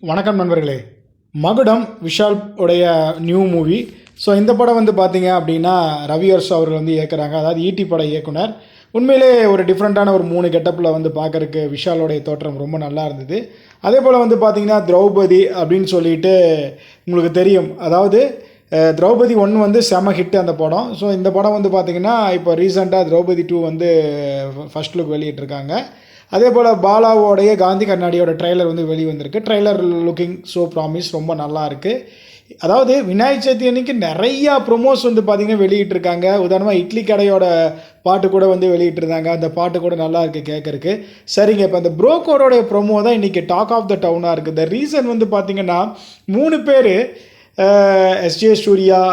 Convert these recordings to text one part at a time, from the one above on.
வணக்கம் நண்பர்களே. மகுடம் விஷால் உடைய நியூ மூவி. ஸோ இந்த படம் வந்து பார்த்தீங்க அப்படின்னா ரவி ஹர்ஷ் அவர்கள் வந்து இயக்குறாங்க. அதாவது ஈட்டி பட இயக்குனர். உண்மையிலே ஒரு டிஃப்ரெண்ட்டான ஒரு 3 கெட்டப்பில் வந்து பார்க்குறக்கு விஷாலோடைய தோற்றம் ரொம்ப நல்லா இருந்தது. அதே போல் வந்து பார்த்தீங்கன்னா திரௌபதி அப்படின்னு சொல்லிட்டு உங்களுக்கு தெரியும். அதாவது திரௌபதி 1 வந்து செம ஹிட் அந்த படம். ஸோ இந்த படம் வந்து பார்த்திங்கன்னா இப்போ ரீசெண்டாக திரௌபதி 2 வந்து ஃபஸ்ட் லுக் வெளியிட்டிருக்காங்க. அதே போல் பாலாவோடைய காந்தி கண்ணாடியோட ட்ரெய்லர் வந்து வெளி வந்திருக்கு. ட்ரெய்லர் லுக்கிங் ஸோ ப்ராமிஸ், ரொம்ப நல்லா இருக்குது. அதாவது விநாயகர் சதுர்த்தி அன்றைக்கி நிறையா ப்ரொமோஸ் வந்து பார்த்திங்கன்னா வெளியிட்டிருக்காங்க. உதாரணமாக இட்லி கடையோட பாட்டு கூட வந்து வெளியிட்டிருந்தாங்க. அந்த பாட்டு கூட நல்லா இருக்குது கேட்குறக்கு. சரிங்க, இப்போ அந்த ப்ரோ கோடோடைய ப்ரொமோ தான் இன்றைக்கி டாக் ஆஃப் த டவுனாக இருக்குது. த ரீசன் வந்து பார்த்திங்கன்னா 3 பேர், எஸ்ஜே சூர்யா,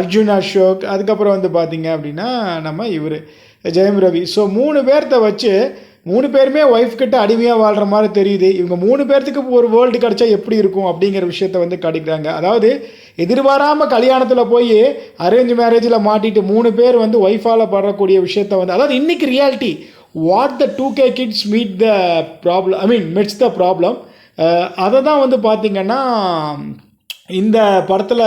அர்ஜுன் அசோக், அதுக்கப்புறம் வந்து பார்த்திங்க அப்படின்னா நம்ம இவர் ஜெயம் ரவி. ஸோ 3 பேர்த்த வச்சு 3 பேருமே ஒய்ஃப் கிட்ட அடிமையாக வாழ்கிற மாதிரி தெரியுது. இவங்க 3 பேர்த்துக்கு ஒரு வேர்ல்டு கிடச்சா எப்படி இருக்கும் அப்படிங்கிற விஷயத்த வந்து காட்டிக்கிறாங்க. அதாவது எதிர்பாராமல் கல்யாணத்தில் போய் அரேஞ்ச் மேரேஜில் மாட்டிட்டு 3 பேர் வந்து ஒய்ஃபால் படக்கூடிய விஷயத்த வந்து, அதாவது இன்றைக்கி reality what the 2K kids meet the problem, myths the problem. அதை தான் வந்து பார்த்திங்கன்னா இந்த படத்தில்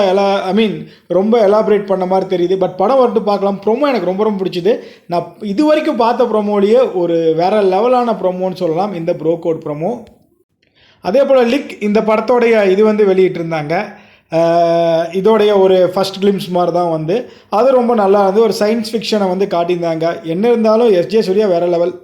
ரொம்ப எலாபரேட் பண்ண மாதிரி தெரியுது. பட் படம் வரட்டு பார்க்கலாம். ப்ரோமோ எனக்கு ரொம்ப ரொம்ப பிடிச்சிது. நான் இது வரைக்கும் பார்த்த ப்ரோமோலேயே ஒரு வேறு லெவலான ப்ரோமோன்னு சொல்லலாம் இந்த ப்ரோ கோட் ப்ரோமோ. அதே போல் லிக் இந்த படத்தோடைய இது வந்து வெளியிட்டிருந்தாங்க. இதோடைய ஒரு ஃபஸ்ட் கிளிம்ஸ் மாதிரி தான் வந்து அது ரொம்ப நல்லா இருந்தது. ஒரு சயின்ஸ் ஃபிக்ஷனை வந்து காட்டியிருந்தாங்க. என்ன இருந்தாலும் எஸ்ஜே சூர்யா வேறு லெவல்.